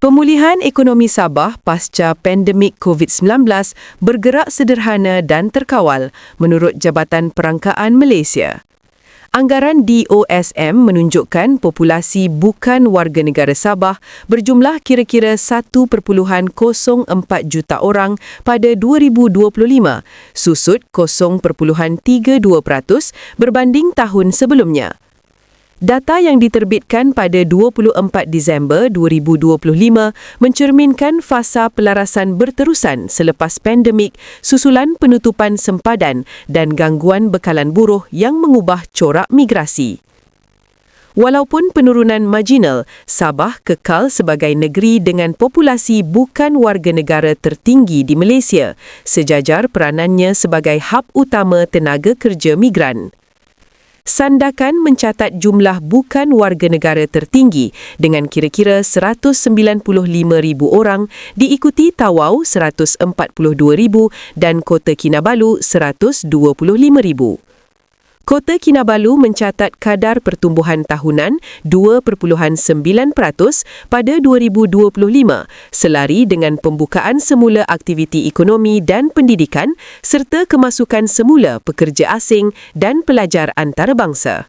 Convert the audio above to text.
Pemulihan ekonomi Sabah pasca pandemik COVID-19 bergerak sederhana dan terkawal menurut Jabatan Perangkaan Malaysia. Anggaran DOSM menunjukkan populasi bukan warga negara Sabah berjumlah kira-kira 1.04 juta orang pada 2025, susut 0.32% berbanding tahun sebelumnya. Data yang diterbitkan pada 24 Disember 2025 mencerminkan fasa pelarasan berterusan selepas pandemik susulan penutupan sempadan dan gangguan bekalan buruh yang mengubah corak migrasi. Walaupun penurunan marginal, Sabah kekal sebagai negeri dengan populasi bukan warga negara tertinggi di Malaysia, sejajar peranannya sebagai hub utama tenaga kerja migran. Sandakan mencatat jumlah bukan warga negara tertinggi dengan kira-kira 195,000 orang, diikuti Tawau 142,000 dan Kota Kinabalu 125,000. Kota Kinabalu mencatat kadar pertumbuhan tahunan 2.9% pada 2025, selari dengan pembukaan semula aktiviti ekonomi dan pendidikan serta kemasukan semula pekerja asing dan pelajar antarabangsa.